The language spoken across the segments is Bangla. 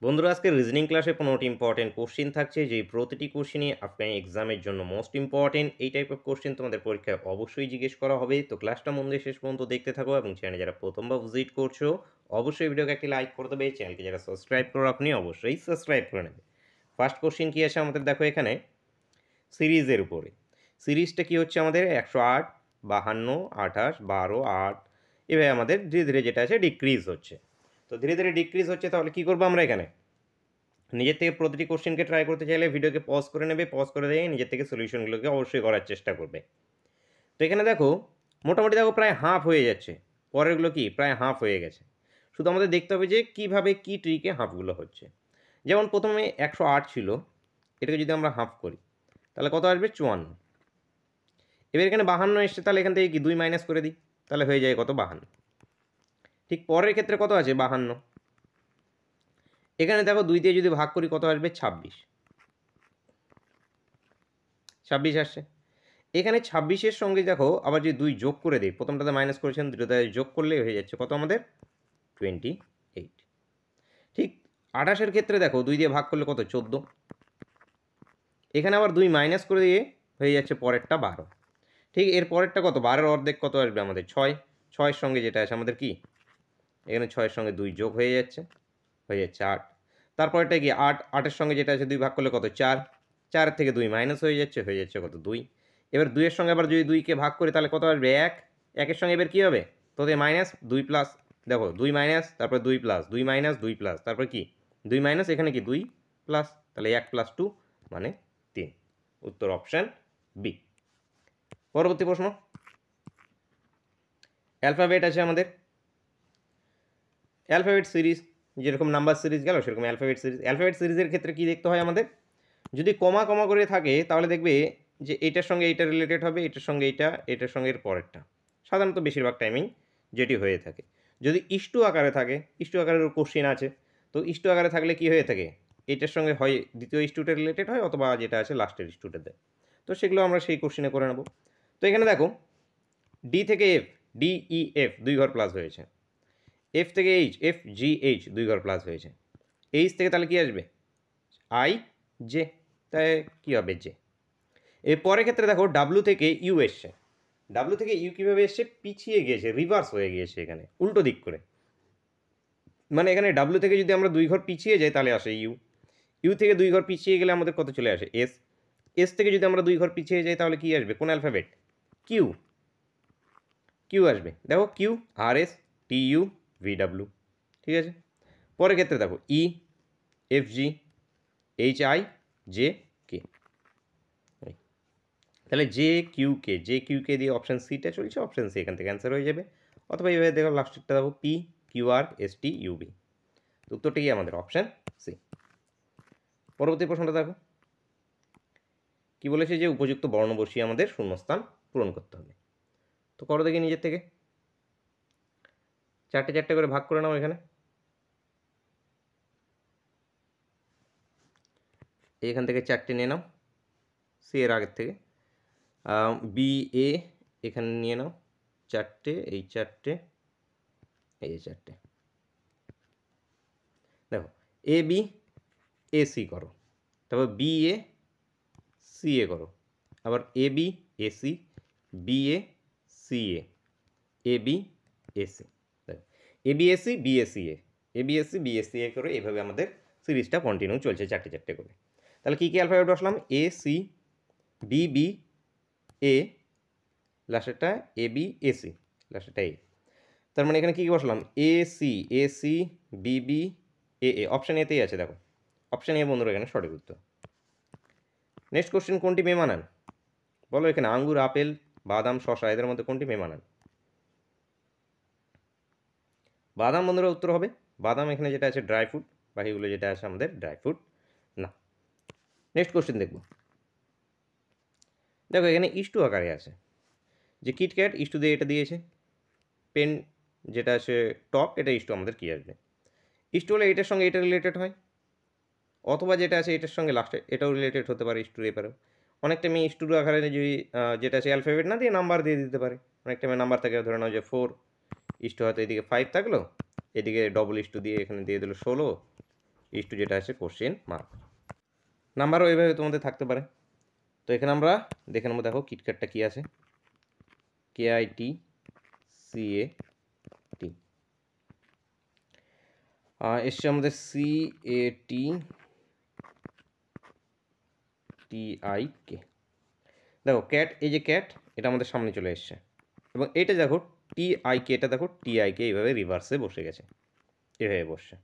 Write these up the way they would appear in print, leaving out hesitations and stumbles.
বন্ধুরা আজকে রিজনিং ক্লাসে 15টি ইম্পর্টেন্ট কোশ্চিন থাকছে, যেই প্রতিটি কোশ্চিনই আপনার এক্সামের জন্য মোস্ট ইম্পর্টেন্ট। এই টাইপ অফ কোশ্চিন তোমাদের পরীক্ষায় অবশ্যই জিজ্ঞেস করা হবে। তো ক্লাসটা মন দিয়ে শেষ পর্যন্ত দেখতে থাকো এবং চ্যানেলে যারা প্রথমবার ভিজিট করছো অবশ্যই ভিডিওকে একটি লাইক করে দেবে। চ্যানেলকে যারা সাবস্ক্রাইব করো আপনি অবশ্যই সাবস্ক্রাইব করে নেবে। ফার্স্ট কোশ্চিন কী আছে আমাদের, দেখো এখানে সিরিজের উপরে। সিরিজটা কি হচ্ছে আমাদের 108, 52, 28, 12, 8 এভাবে আমাদের ধীরে ধীরে যেটা আছে ডিক্রিজ হচ্ছে। তো ধীরে ধীরে ডিক্রিজ হচ্ছে, তাহলে কী করবো আমরা এখানে নিজের থেকে প্রতিটি কোশ্চেনকে ট্রাই করতে চাইলে ভিডিওকে পজ করে নেবে, পজ করে দিয়ে নিজের থেকে সলিউশনগুলোকে অবশ্যই করার চেষ্টা করবে। তো এখানে দেখো মোটামুটি দেখো প্রায় হাফ হয়ে যাচ্ছে, পরেরগুলো কি প্রায় হাফ হয়ে গেছে। শুধু আমাদের দেখতে হবে যে কীভাবে কী ট্রিকে হাফগুলো হচ্ছে। যেমন প্রথমে 108 ছিল, এটাকে যদি আমরা হাফ করি তাহলে কত আসবে 54। এবার এখানে 52 এসছে, তাহলে এখান থেকে কি 2 মাইনাস করে দিই, তাহলে হয়ে যায় কত 52। ঠিক পরের ক্ষেত্রে কত আছে 52, এখানে দেখো 2 দিয়ে যদি ভাগ করি কত আসবে 26 আসছে। এখানে 26-এর সঙ্গে দেখো আবার যদি 2 যোগ করে দিই, প্রথমটাতে মাইনাস করেছেন, দুটোতে যোগ করলেই হয়ে যাচ্ছে কত আমাদের 28। ঠিক 28-এর ক্ষেত্রে দেখো 2 দিয়ে ভাগ করলে কত 14, এখানে আবার 2 মাইনাস করে দিয়ে হয়ে যাচ্ছে পরেরটা 12। ঠিক এর পরেরটা কত 12-এর অর্ধেক কত আসবে আমাদের 6, 6-এর সঙ্গে যেটা আছে আমাদের কি এখানে 6-এর সঙ্গে 2 যোগ হয়ে যাচ্ছে 8। তারপরেরটা কি 8, 8-এর সঙ্গে যেটা আছে 2 ভাগ করলে কত 4, 4-এর থেকে 2 মাইনাস হয়ে যাচ্ছে কত 2। এবার 2-এর সঙ্গে আবার যদি 2-কে ভাগ করি তাহলে কত আসবে 1, 1-এর সঙ্গে এবার কী হবে তো মাইনাস 2 প্লাস, দেখো 2 মাইনাস তারপর 2 প্লাস 2 মাইনাস 2 প্লাস তারপর কি 2 মাইনাস এখানে কি 2 প্লাস, তাহলে 1 প্লাস 2 মানে 3। উত্তর অপশান বি। পরবর্তী প্রশ্ন, অ্যালফাবেট আছে আমাদের। অ্যালফাবেট সিরিজ যেরকম নাম্বার সিরিজ গেল সেরকম অ্যালফাবেট সিরিজ। অ্যালফাবেট সিরিজের ক্ষেত্রে কী দেখতে হয় আমাদের, যদি কমা কমা করে থাকে তাহলে দেখবে যে এইটার সঙ্গে এইটা রিলেটেড হবে, এটার সঙ্গে এইটা, এটার সঙ্গে এর পরেরটা, সাধারণত বেশিরভাগ টাইমিং যেটি হয়ে থাকে। যদি ইস্টু আকারে থাকে, ইস্টু আকারের কোশ্চেন আছে, তো ইস্টু আকারে থাকলে কি হয়ে থাকে এটার সঙ্গে হয় দ্বিতীয় ইস্টুটা রিলেটেড হয় অথবা যেটা আছে লাস্টের ইস্টুটা দেয়। তো সেগুলো আমরা সেই কোশ্চেনে করে নেব। তো এখানে দেখো ডি থেকে এফ, ডি ই এফ 2 ঘর প্লাস হয়েছে, এফ থেকে এইচ, এফ জি এইচ 2 ঘর প্লাস হয়েছে, এইচ থেকে তাহলে কী আসবে আই জে, তাই কী হবে জে। এর পরের ক্ষেত্রে দেখো ডাব্লু থেকে ইউ এসছে, ডাব্লু থেকে ইউ কীভাবে এসছে পিছিয়ে গিয়েছে, রিভার্স হয়ে গিয়েছে এখানে উল্টো দিক করে, মানে এখানে ডাব্লু থেকে যদি আমরা 2 ঘর পিছিয়ে যাই তাহলে আসে ইউ, ইউ থেকে 2 ঘর পিছিয়ে গেলে আমাদের কত চলে আসে এস, এস থেকে যদি আমরা 2 ঘর পিছিয়ে যাই তাহলে কি আসবে কোন অ্যালফাবেট কিউ, কিউ আসবে, দেখো Q R S T U V W, ঠিক আছে। পরের ক্ষেত্রে দেখো E F G H I J K, তাহলে জে কিউ কে দিয়ে অপশান সিটা চলছে, অপশান সি এখান থেকে অ্যান্সার হয়ে যাবে। অথবা এইভাবে দেখো লাস্টেরটা দেখো পি কিউ আর এস টি ইউবি, উত্তরটা কি আমাদের অপশান সি। পরবর্তী প্রশ্নটা দেখো কি বলেছে, যে উপযুক্ত বর্ণ বসিয়ে আমাদের শূন্যস্থান পূরণ করতে হবে। তো করো দেখি নিজের থেকে, চারটে চারটে করে ভাগ করে নাও এখানে, এখান থেকে 4টে নিয়ে নাও সি এর আগের থেকে, বি এ এখানে নিয়ে নাও 4টে, এই 4টে, এই 4টে, দেখো এ বি এ সি করো, তারপর বি এ সি এ করো, আবার A B A C, B A C A B A C, দেখো A B S C B S C A B S C B S C A করে এইভাবে আমাদের সিরিজটা কন্টিনিউ চলছে চারটে চারটে করে। তাহলে কী কী অ্যালফাবেট বসলাম A C B B A, লাস্টেরটা এ বি এ সি, লাস্টেরটা এ, তার মানে এখানে কী কী বসলাম A C B B A A, option এতেই আছে, দেখো অপশান এ বন্ধুরা এখানে সঠিক উত্তর। নেক্সট কোশ্চেন, কোনটি মেমানান বলো এখানে, আঙ্গুর আপেল বাদাম শশা এদের মধ্যে কোনটি মেমানান। বাদাম বন্ধুরা উত্তর হবে, বাদাম এখানে যেটা আছে ড্রাই ফ্রুট, বাকিগুলো যেটা আছে আমাদের ড্রাই ফ্রুট না। নেক্সট কোশ্চেন দেখব, দেখো এখানে ইস্টু আকারে আছে, যে কিটক্যাট ইস্টু দিয়ে এটা দিয়েছে, পেন যেটা আছে টপ এটা ইস্টু আমাদের কী আসবে, ইস্টু হলে এটার সঙ্গে এটা রিলেটেড হয়, অথবা যেটা আছে এটার সঙ্গে লাস্টে এটাও রিলেটেড হতে পারে ইস্টুর এপারেও। অনেক টাইমে ইস্টুর আকারে যদি যেটা আছে অ্যালফাবেট না দিয়ে নাম্বার দিয়ে দিতে পারে, অনেক টাইমে নাম্বার থাকে, ধরে নাও যে 4 ইস্টু হয়তো এদিকে 5 থাকলো, এদিকে ডবল ইস্টু দিয়ে এখানে দিয়ে দিল 16, ইস টু যেটা আছে কোশ্চেন মার্ক। নাম্বারও এইভাবে তোমাদের থাকতে পারে। তো এখানে আমরা দেখে নেবো, দেখো কিটক্যাটটা কী আছে, KIT CAT এসছে আমাদের CAT TIK। দেখো ক্যাট, এই যে ক্যাট এটা আমাদের সামনে চলে এসছে, এবং এটা দেখো TIK, এটা দেখো TIK এইভাবে রিভার্সে বসে গেছে, এভাবে বসছে।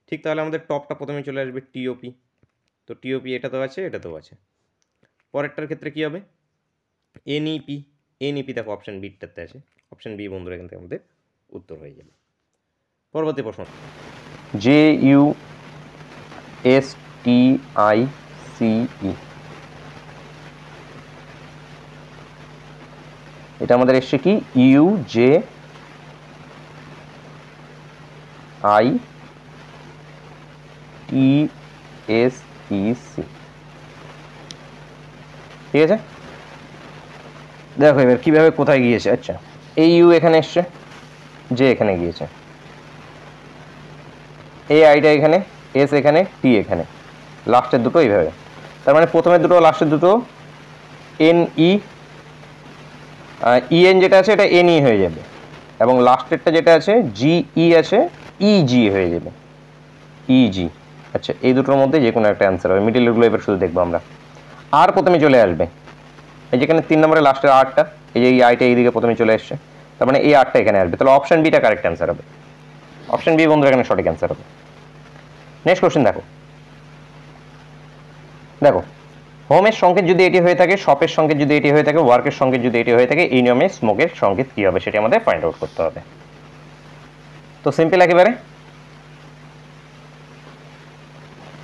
ঠিক তাহলে আমাদের টপটা প্রথমে চলে আসবে TOP। তো TOP এটাতেও আছে, এটাতেও আছে। পরেরটার ক্ষেত্রে কী হবে, NEP দেখো অপশান বিটাতে আছে, অপশান বি বন্ধুরা এখান থেকে আমাদের উত্তর হয়ে যাবে। পরবর্তী প্রশ্ন, JUSTICE, এটা আমাদের এসছে কি UJICE, ঠিক আছে। দেখো এবার কীভাবে কোথায় গিয়েছে, আচ্ছা এই ইউ এখানে এসছে, জে এখানে গিয়েছে, এই আইটা এখানে, এস এখানে, টি এখানে, লাস্টের দুটো এইভাবে। তার মানে প্রথমের দুটো লাস্টের দুটো NE, EN যেটা আছে এটা NE হয়ে যাবে, এবং লাস্টেরটা যেটা আছে GE আছে EG হয়ে যাবে, EG। আচ্ছা এই দুটোর মধ্যে যে কোনো একটা অ্যান্সার হবে, মিডিলগুলো এবার শুধু দেখবো আমরা। আর প্রথমে চলে আসবে এই যেখানে 3 নম্বরের লাস্টের আরটা, এই যে এই আইটা এইদিকে প্রথমে চলে এসছে, তার মানে এই আরটা এখানে আসবে, তাহলে অপশন বিটা কারেক্ট অ্যান্সার হবে, অপশন বি বন্ধুরা এখানে সঠিক অ্যান্সার হবে। নেক্সট কোশ্চেন দেখো, দেখো হোমের সংকেত যদি এটি হয়ে থাকে, শপের সংকেত যদি এটি হয়ে থাকে, ওয়ার্কের সংকেত যদি এটি হয়ে থাকে, এই নিয়মে স্মোকের সংকেত কী হবে সেটা আমাদের ফাইন্ড আউট করতে হবে। তো সিম্পল একেবারে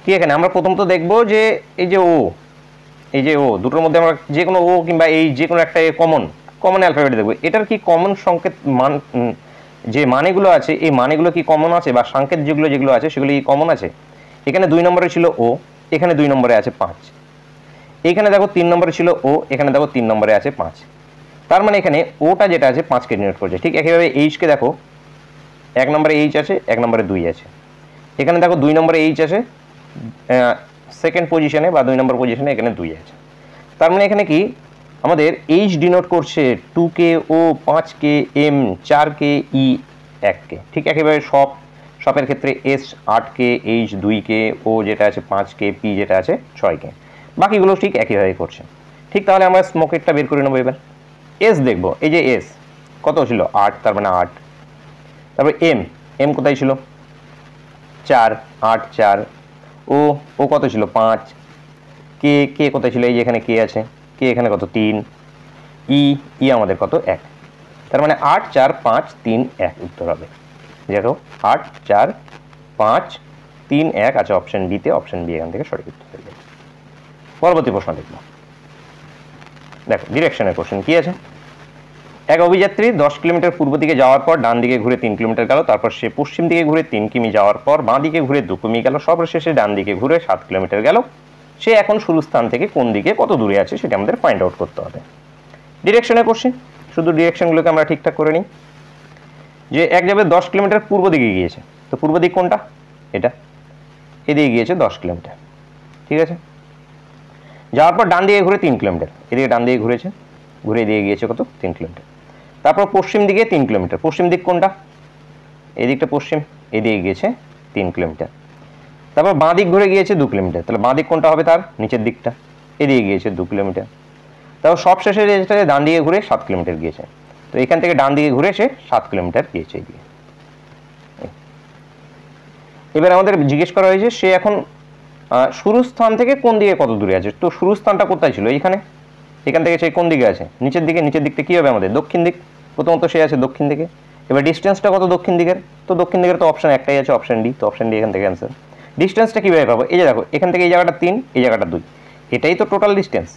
কি, এখানে আমরা প্রথম তো দেখবো যে এই যে ও, এই যে ও দুটোর মধ্যে আমরা যে কোনো ও কিংবা এই যে কোনো একটা কমন অ্যালফাবেট দেখবো, এটার কি কমন সংকেত মান, যে মানেগুলো আছে এই মানেগুলো কি কমন আছে, বা সংকেত যেগুলো আছে সেগুলো কি কমন আছে। এখানে 2 নম্বরে ছিল ও, এখানে 2 নম্বরে আছে 5, এখানে দেখো 3 নম্বরে ছিল ও, এখানে দেখো 3 নম্বরে আছে 5, তার মানে এখানে ওটা যেটা আছে 5কে ডিনোট করছে। ঠিক একইভাবে এইচকে দেখো 1 নম্বরে এইচ আছে, 1 নম্বরে 2 আছে, এখানে দেখো 2 নম্বরে এইচ আছে সেকেন্ড পজিশনে বা 2 নম্বর পজিশনে, এখানে 2 আছে, তার মানে এখানে কি আমাদের এইচ ডিনোট করছে 2কে ও, 5কে এম, 4কে ই, 1কে। ঠিক একেবাবে শপের ক্ষেত্রে এস 8কে, এইচ 2কে, ও যেটা আছে 5কে, পি যেটা আছে 6কে, বাকিগুলো ঠিক একইভাবে করছে। ঠিক তাহলে আমরা স্মোকেরটা বের করে নেবো। এবার এস দেখবো, এই যে এস কত ছিল 8, তার মানে 8, তারপর এম কোথায় ছিল 4, 8 4, ও কত ছিল 5, কে কোথায় ছিল, এই যে এখানে কে আছে, কে এখানে কত 3, ই আমাদের কত 1, তার মানে 8 4 5 3 1 উত্তর হবে। দেখো 8 4 5 3 1 আছে অপশন বিতে, অপশন বি এখান থেকে সঠিক উত্তর হয়ে যাবে। পরবর্তী প্রশ্ন দেখব, দেখো ডিরেকশনের কোশ্চেন কি আছে। এক অভিযাত্রী 10 কিলোমিটার পূর্ব দিকে যাওয়ার পর ডান দিকে ঘুরে 3 কিলোমিটার গেল, তারপর সে পশ্চিম দিকে ঘুরে 3 কিমি যাওয়ার পর বাঁ দিকে ঘুরে 2 কিমি গেল, সর্বশেষে ডান দিকে ঘুরে 7 কিলোমিটার গেল। সে এখন শুরু স্থান থেকে কোন দিকে কত দূরে আছে সেটা আমাদের ফাইন্ড আউট করতে হবে। ডিরেকশনের কোশ্চেন, শুধু ডিরেকশনগুলোকে আমরা ঠিকঠাক করে নিই। যে এক যাবে 10 কিলোমিটার পূর্ব দিকে গিয়েছে, তো পূর্ব দিক কোনটা, এটা, এদিকে গিয়েছে 10 কিলোমিটার, ঠিক আছে। যাওয়ার পর ডান দিকে ঘুরে 3 কিলোমিটার, এদিকে ডান দিকে ঘুরেছে, ঘুরে এদিকে গিয়েছে কত 3 কিলোমিটার। তারপর পশ্চিম দিকে 3 কিলোমিটার, পশ্চিম দিক কোনটা, এই দিকটা পশ্চিম, এদিকে গিয়েছে 3 কিলোমিটার। তারপর বাঁ দিক ঘুরে গিয়েছে 2 কিলোমিটার, তাহলে বাঁ দিক কোনটা হবে, তার নিচের দিকটা, এদিকে গিয়েছে 2 কিলোমিটার। তারপর সব শেষে যেটা ডান দিকে ঘুরে 7 কিলোমিটার গিয়েছে, তো এখান থেকে ডান দিকে ঘুরে সে 7 কিলোমিটার গিয়েছে এদিকে। এবার আমাদের জিজ্ঞেস করা হয়েছে সে এখন শুরু স্থান থেকে কোন দিকে কত দূরে আছে। তো শুরু স্থানটা কোথায় ছিল, এইখানে, এখান থেকে সে কোন দিকে আছে, নিচের দিকে, নিচের দিকটা কি হবে আমাদের দক্ষিণ দিক, প্রথমত সে আছে দক্ষিণ দিকে। এবার ডিস্টেন্সটা কত দক্ষিণ দিকের, তো দক্ষিণ দিকের তো অপশন একটাই আছে, অপশন ডি, তো অপশন ডি এখান থেকে অ্যান্সার। ডিস্টেন্সটা কীভাবে পাবো, এই যে দেখো এখান থেকে এই জায়গাটা 3, এই জায়গাটা 2, এটাই তো টোটাল ডিস্টেন্স।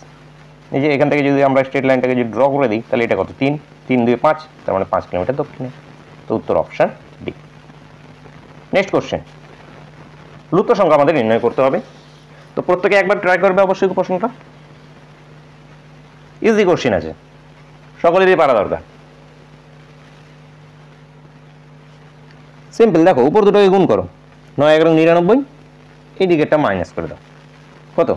এই যে এখান থেকে যদি আমরা স্ট্রেট লাইনটাকে যদি ড্র করে দিই, তাহলে এটা কত 3, 3 2 5, তার মানে 5 কিলোমিটার দক্ষিণে, তো উত্তর অপশন ডি। নেক্সট কোশ্চেন, লুপ্ত সংখ্যা আমাদের নির্ণয় করতে হবে। তো প্রত্যেকে একবার ট্রাই করবে অবশ্যই প্রশ্নটা, ইজি কোশ্চেন আছে, সকলেরই পারা দরকার। সিম্পল, দেখো উপর দুটোকে গুণ করো, 9 11 99, এই দিকেরটা মাইনাস করে দাও। কত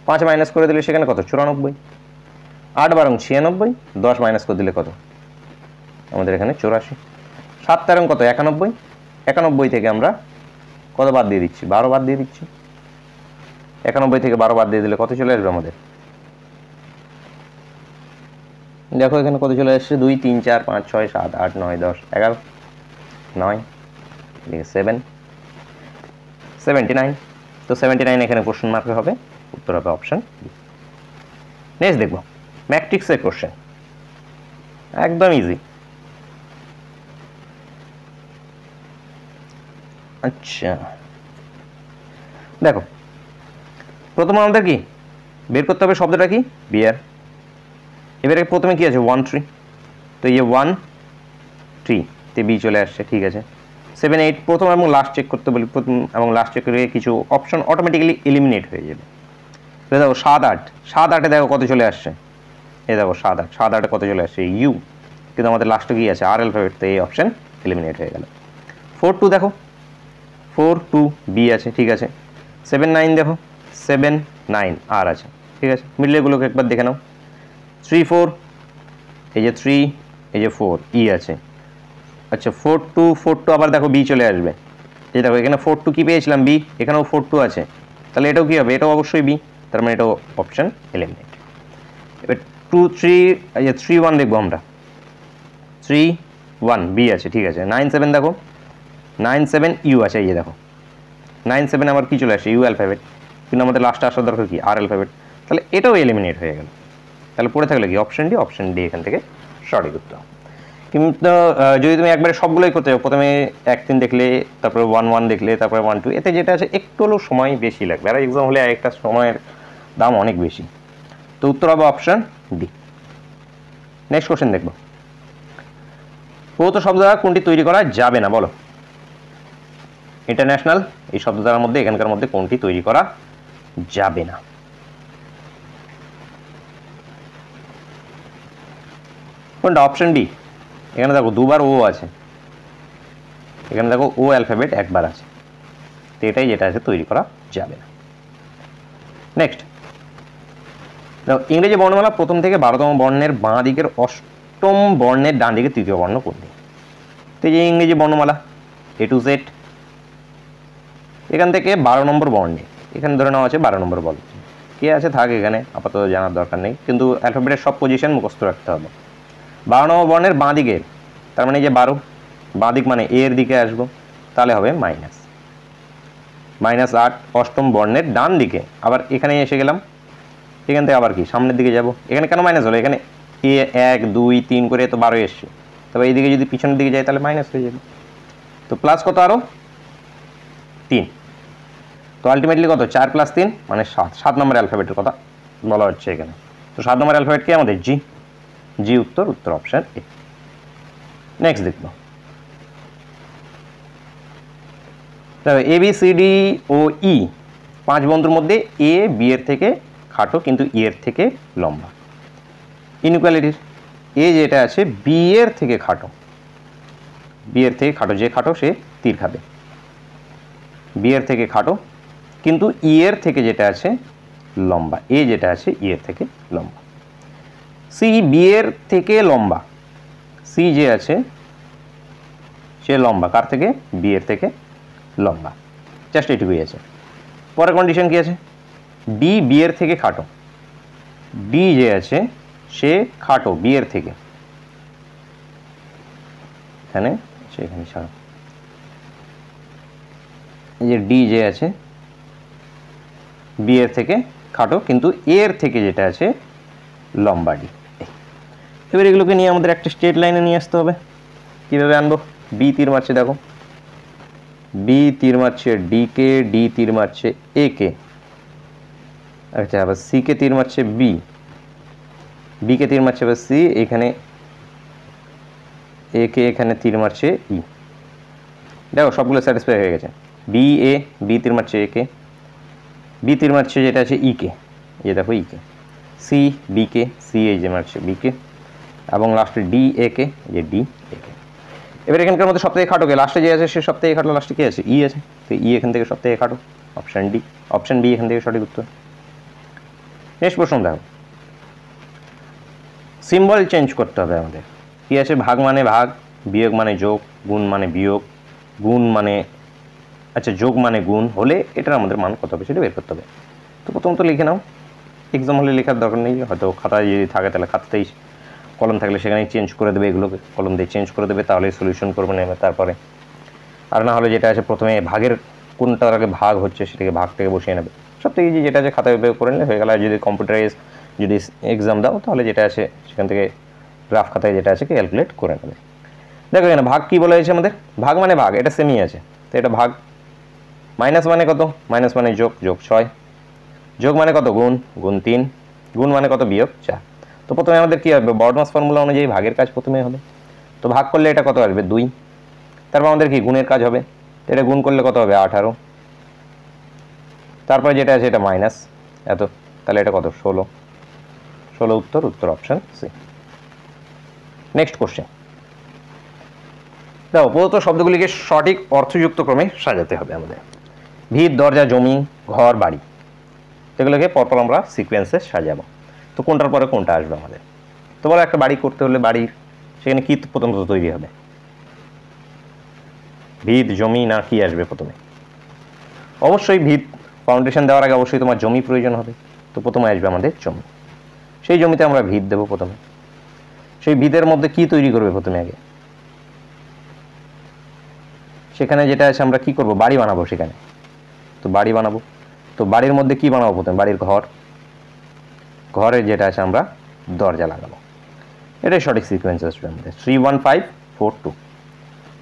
5 মাইনাস করে দিলে সেখানে কত 94, 8 বারং 96, 10 মাইনাস করে দিলে কত আমাদের এখানে 84, 7 তেরং কত 91, 91 থেকে আমরা কত বাদ দিয়ে দিচ্ছি 12 বাদ দিয়ে দিচ্ছি। 91 থেকে 12 বাদ দিয়ে দিলে কত চলে আসবে আমাদের, দেখো এখানে কত চলে আসছে 2 3 4 5 6 7 8 9 10 11 9 7 79। তো 79 এখানে কোশ্চেন মার্কে হবে, উত্তর হবে অপশন বি। নেক্সট দেখব ম্যাট্রিক্সের কোশ্চেন, একদম ইজি। আচ্ছা দেখো প্রথমে আমাদের কি বের করতে হবে শব্দটা কি বিয়ার। এবারে প্রথমে কি আছে 1 3, তো এই 1 3 তে বি চলে আসছে, ঠিক আছে। 7 8 প্রথম এবং লাস্ট চেক করতে বলি, প্রথম এবং লাস্ট চেক করে কিছু অপশন অটোমেটিক্যালি এলিমিনেট হয়ে যাবে। দেখো 7 8, 7 8 এ দেখো কত চলে আসছে, এই দেখো 7 8, 7 8 এ কত চলে আসছে ইউ, কিন্তু আমাদের লাস্টে কি আছে আর অ্যালফাবেট, তো এই অপশন এলিমিনেট হয়ে গেল। 4 2 দেখো 4 2 বি আছে, ঠিক আছে। 7 9 দেখো 7 9 আর আছে, ঠিক আছে। মিডলেগুলোকে একবার দেখে নাও। 3 4 এই যে 3 এই যে 4 ই আছে। আচ্ছা 4 2 আবার দেখো বি চলে আসবে, এই দেখো এখানে 4 2 কি পেয়েছিলাম বি, এখানেও 4 2 আছে, তাহলে এটাও কি হবে, এটাও অবশ্যই বি, তার মানে এটাও অপশন এলিমিনেট। এবার 2 3 এই যে 3 1 দেখবো আমরা, 3 1 বি আছে, ঠিক আছে। 9 7 দেখো 9 7 ইউ আছে, এই যে দেখো 9 7 আবার কি চলে আসে ইউ অ্যালফাবেট, কিন্তু আমাদের লাস্টে আসার দরকার কি আর অ্যালফাবেট, তাহলে এটাও এলিমিনেট হয়ে গেল। তাহলে পড়ে থাকলে কি অপশন ডি, অপশন ডি এখান থেকে সঠিক উত্তর। কিন্তু যদি তুমি একবারে সবগুলোই করতে চাও, প্রথমে 1 3 দেখলে, তারপরে 1 1 দেখলে, তারপরে 1 2, এতে যেটা আছে একটু হলেও সময় বেশি লাগবে, আর এক্সাম হলে একটা সময়ের দাম অনেক বেশি। তো উত্তর হবে অপশন ডি। নেক্সট কোশ্চেন দেখবো, প্রদত্ত শব্দ দ্বারা কোনটি তৈরি করা যাবে না বলো। ইন্টারন্যাশনাল এই শব্দ দ্বারার মধ্যে এখানকার মধ্যে কোনটি তৈরি করা যাবে না। কোনটা, অপশন ডি। এখানে দেখো দুবার ও আছে, এখানে দেখো ও অ্যালফাবেট একবার আছে, তো এটাই যেটা আছে তৈরি করা যাবে না। নেক্সট দেখো ইংরেজি বর্ণমালা প্রথম থেকে 12তম বর্ণের বাঁ দিকের 8ম বর্ণের ডান দিকে 3য় বর্ণ কোনটি। তো এই যে ইংরেজি বর্ণমালা এ টু জেড, এখান থেকে 12 নম্বর বর্ণে, এখানে ধরে নেওয়া আছে 12 নম্বর বর্ণ, কে আছে থাক এখানে আপাতত জানার দরকার নেই, কিন্তু অ্যালফাবেটের সব পজিশন মুখস্থ রাখতে হবে। 12 নম্বর বর্ণের বাঁ দিকের, তার মানে যে 12 বাঁ দিক মানে এর দিকে আসবো, তাহলে হবে মাইনাস, -8 8ম বর্ণের ডান দিকে। আবার এখানে এসে গেলাম, এখান থেকে আবার কি সামনের দিকে যাব, এখানে কেন মাইনাস হলো, এখানে এ 1 2 3 করে তো 12 এসছে, তবে এইদিকে যদি পিছনের দিকে যাই তাহলে মাইনাস হয়ে যাবে, তো প্লাস কত আরও 3, তো আলটিমেটলি কত 4 + 3 মানে 7, 7 নম্বর অ্যালফাবেটের কথা বলা হচ্ছে এখানে। তো 7 নম্বর অ্যালফাবেট কি আমাদের জি, জি উত্তর, উত্তর অপশন এ। নেক্সট দেখব এ বি সি ডি ও ই 5 বন্ধুর মধ্যে এ বি এর থেকে খাটো কিন্তু ই এর থেকে লম্বা। ইনইকুয়ালিটির এ যেটা আছে বি এর থেকে খাটো, বি এর থেকে খাটো, যে খাটো সে তীর খাবে, বি এর থেকে খাটো কিন্তু ই এর থেকে যেটা আছে লম্বা, এ যেটা আছে ই এর থেকে লম্বা। সি বি এর থেকে লম্বা, সি যে আছে সে লম্বা কার থেকে, বি এর থেকে লম্বা, জাস্ট এটুকুই আছে। পরের কন্ডিশন কি আছে, ডি বি এর থেকে খাটো, ডি যে আছে সে খাটো বি এর থেকে, এখানে সেখানে ছাড়ো, এই যে ডি যে আছে বি এর থেকে খাটো কিন্তু এর থেকে যেটা আছে লম্বা ডি। এবার এগুলোকে নিয়ে আমাদের একটা স্ট্রেট লাইনে নিয়ে আসতে হবে। কীভাবে আনবো, বি তীর মারছে দেখো, বি তীর মারছে ডি কে, ডি তীর মারছে এ কে, আচ্ছা আবার সি কে তীর মারছে বি, বি কে তীর মারছে আবার সি, এখানে এ কে এখানে তীর মারছে ই। দেখো সবগুলো স্যাটিসফাই হয়ে গেছে, বি এ, বি তীর মারছে এ কে, বি তীর মারছে যেটা আছে ই কে, এই দেখো ই কে, সি বি কে, সি এই যে মারছে বি কে, এবং লাস্টে ডি এ কে, যে ডি এ কে। এবার এখানকার মধ্যে সবথেকে খাটো কে, লাস্টে যে আছে সে সবথেকে খাটো, লাস্টে কি আছে ই আছে, তো ই এখান থেকে সবথেকে খাটো, অপশান ডি, অপশান বি এখান থেকে সঠিক উত্তর। নেক্সট প্রশ্ন দেখো, সিম্বল চেঞ্জ করতে হবে আমাদের। কি আছে, ভাগ মানে ভাগ, বিয়োগ মানে যোগ, গুণ মানে বিয়োগ, গুণ মানে আচ্ছা যোগ মানে গুণ হলে এটার আমাদের মান কত হবে সেটা বের করতে হবে। তো প্রথমত লিখে নাও, এক্সাম হলে লেখার দরকার নেই, হয়তো খাতায় যদি থাকে তাহলে খাতাতেই, কলম থাকলে সেখানেই চেঞ্জ করে দেবে, এগুলোকে কলম দিয়ে চেঞ্জ করে দেবে, তাহলে সলিউশন করবে নেবে তারপরে। আর না হলে যেটা আছে প্রথমে ভাগের কোনটার আগে ভাগ হচ্ছে সেটাকে ভাগটাকে বসিয়ে নেবে, সব থেকে যেটা আছে খাতায় উপয়োগ করে নিলে হয়ে গেল। আর যদি কম্পিউটারাইজ যদি এক্সাম দাও তাহলে যেটা আছে সেখান থেকে গ্রাফ খাতায় যেটা আছে ক্যালকুলেট করে নেবে। দেখো এখানে ভাগ কী বলা হয়েছে আমাদের, ভাগ মানে ভাগ, এটা সেমই আছে, তো এটা ভাগ। মাইনাস মানে কত, মাইনাস মানে যোগ, যোগ 6, যোগ মানে কত গুণ, গুণ 3, গুণ মানে কত বিয়োগ 4। তো প্রথমে আমাদের কী হবে, বর্ডমাস ফর্মুলা অনুযায়ী ভাগের কাজ প্রথমে হবে, তো ভাগ করলে এটা কত আসবে 2, তারপর আমাদের কি গুণের কাজ হবে, এটা গুণ করলে কত হবে 18, তারপরে যেটা আছে এটা মাইনাস এত, তাহলে এটা কত 16, 16 উত্তর, উত্তর অপশান সি। নেক্সট কোশ্চেন দেখো, প্রদত্ত শব্দগুলিকে সঠিক অর্থযুক্ত ক্রমে সাজাতে হবে আমাদের। ভিত, দরজা, জমি, ঘর, বাড়ি, এগুলোকে পরপর আমরা সিকোয়েন্সে সাজাবো। তো কোনটার পরে কোনটা আসবে আমাদের, তো বলো একটা বাড়ি করতে হলে বাড়ির সেখানে কি প্রথমত তৈরি হবে, ভিত, জমি না কি আসবে প্রথমে? অবশ্যই ভিত, ফাউন্ডেশন দেওয়ার আগে অবশ্যই তোমার জমি প্রয়োজন হবে, তো প্রথমে আসবে আমাদের জমি, সেই জমিতে আমরা ভিত দেবো প্রথমে। সেই ভিতের মধ্যে কি তৈরি করবে প্রথমে আগে, সেখানে যেটা আছে আমরা কি করব, বাড়ি বানাবো সেখানে, তো বাড়ি বানাবো, তো বাড়ির মধ্যে কি বানাবো প্রথমে, বাড়ির ঘর, ঘরের যেটা আছে আমরা দরজা লাগাবো। এটাই সঠিক সিকোয়েন্স আসবে আমাদের 31542,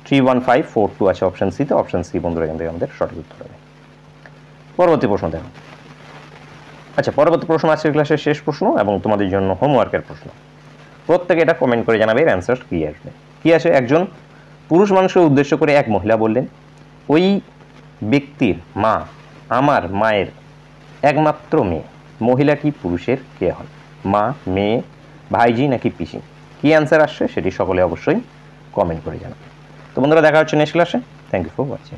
31542 আছে অপশান সি, তো অপশান সি বন্ধুরা এখান থেকে আমাদের সঠিক উত্তর হবে। পরবর্তী প্রশ্ন দেখো, আচ্ছা পরবর্তী প্রশ্ন আজকের ক্লাসের শেষ প্রশ্ন এবং তোমাদের জন্য হোমওয়ার্কের প্রশ্ন। প্রত্যেকে এটা কমেন্ট করে জানাবে এর অ্যান্সার কী আসবে। কী আছে, একজন পুরুষ মানুষকে উদ্দেশ্য করে এক মহিলা বললেন, ওই ব্যক্তির মা আমার মায়ের একমাত্র মেয়ে, মহিলাটি পুরুষের কে হয়, মা, মেয়ে, ভাইজি নাকি পিসি? কী অ্যান্সার আসছে সেটি সকলে অবশ্যই কমেন্ট করে জানাবে। তো বন্ধুরা দেখা হচ্ছে নেক্সট ক্লাসে, থ্যাংক ইউ ফর ওয়াচিং।